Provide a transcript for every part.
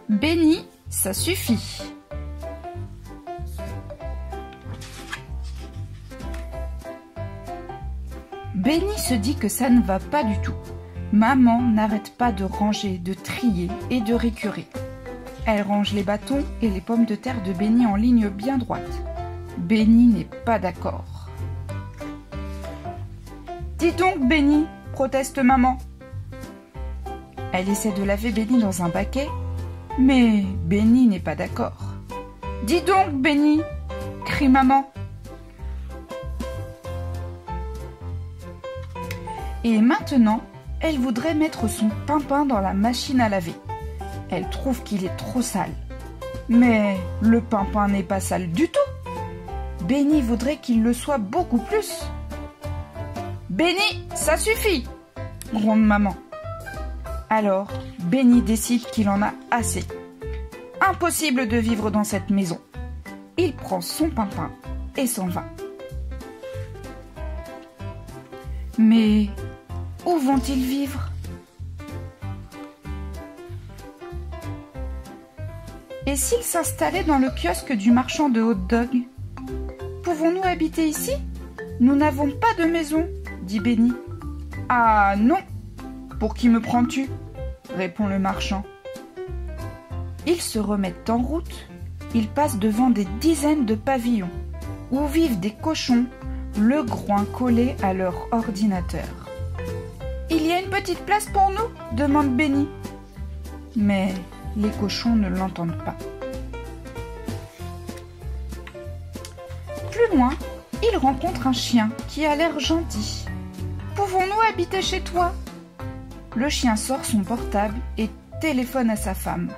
Benny, ça suffit. Benny se dit que ça ne va pas du tout. Maman n'arrête pas de ranger, de trier et de récurer. Elle range les bâtons et les pommes de terre de Benny en ligne bien droite. Benny n'est pas d'accord. « Dis donc, Benny !» proteste maman. Elle essaie de laver Benny dans un baquet, mais Benny n'est pas d'accord. « Dis donc, Benny !» crie maman. Et maintenant, elle voudrait mettre son pimpin dans la machine à laver. Elle trouve qu'il est trop sale. Mais le pimpin n'est pas sale du tout. Benny voudrait qu'il le soit beaucoup plus. « Benny, ça suffit !» gronde maman. Alors, Benny décide qu'il en a assez. Impossible de vivre dans cette maison. Il prend son pimpin et s'en va. Mais où vont-ils vivre? Et s'ils s'installaient dans le kiosque du marchand de hot-dog? Pouvons-nous habiter ici? Nous n'avons pas de maison, dit Benny. Ah non! Pour qui me prends-tu? Répond le marchand. Ils se remettent en route. Ils passent devant des dizaines de pavillons où vivent des cochons, le groin collé à leur ordinateur. « Il y a une petite place pour nous ?» demande Benny. Mais les cochons ne l'entendent pas. Plus loin, il rencontre un chien qui a l'air gentil. « Pouvons-nous habiter chez toi ?» Le chien sort son portable et téléphone à sa femme.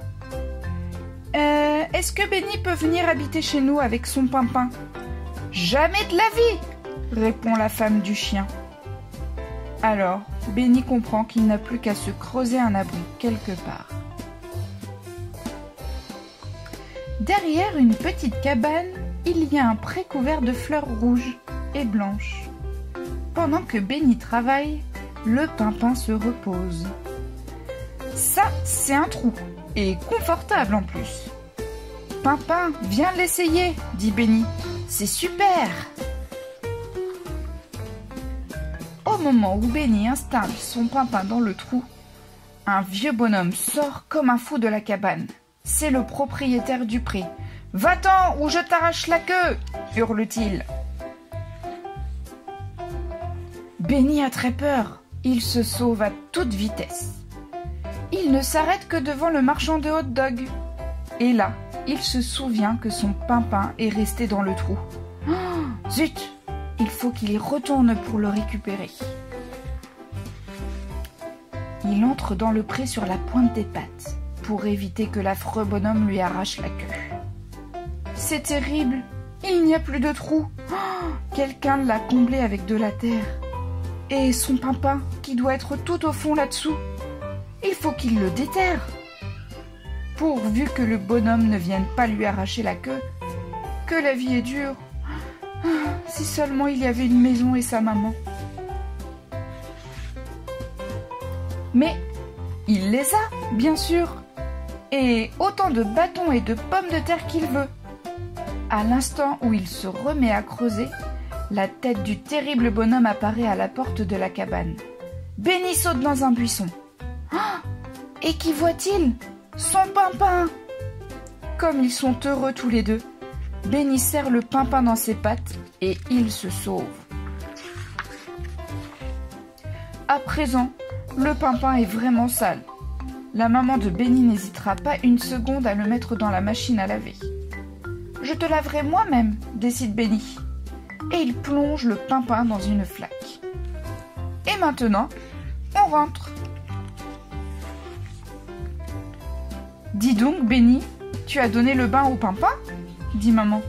« Est-ce que Benny peut venir habiter chez nous avec son pimpin ?»« Jamais de la vie !» répond la femme du chien. Alors, Benny comprend qu'il n'a plus qu'à se creuser un abri quelque part. Derrière une petite cabane, il y a un pré couvert de fleurs rouges et blanches. Pendant que Benny travaille, le pimpin se repose. Ça, c'est un trou, et confortable en plus. Pimpin, viens l'essayer, dit Benny. C'est super! Au moment où Benny installe son pimpin dans le trou, un vieux bonhomme sort comme un fou de la cabane. C'est le propriétaire du pré. « Va-t'en ou je t'arrache la queue !» hurle-t-il. Benny a très peur. Il se sauve à toute vitesse. Il ne s'arrête que devant le marchand de hot-dog. Et là, il se souvient que son pimpin est resté dans le trou. Oh, zut! Il faut qu'il y retourne pour le récupérer. Il entre dans le pré sur la pointe des pattes pour éviter que l'affreux bonhomme lui arrache la queue. C'est terrible, il n'y a plus de trou. Oh, quelqu'un l'a comblé avec de la terre. Et son pimpin qui doit être tout au fond là-dessous. Il faut qu'il le déterre. Pourvu que le bonhomme ne vienne pas lui arracher la queue. Que la vie est dure. Si seulement il y avait une maison et sa maman. Mais il les a, bien sûr. Et autant de bâtons et de pommes de terre qu'il veut. À l'instant où il se remet à creuser, la tête du terrible bonhomme apparaît à la porte de la cabane. Benny saute dans un buisson. Oh, et qui voit-il? Son pimpin! Comme ils sont heureux tous les deux, Benny serre le pimpin dans ses pattes et il se sauve. À présent, le pimpin est vraiment sale. La maman de Benny n'hésitera pas une seconde à le mettre dans la machine à laver. « Je te laverai moi-même », décide Benny. Et il plonge le pimpin dans une flaque. Et maintenant, on rentre. « Dis donc, Benny, tu as donné le bain au pimpin ?» dit maman.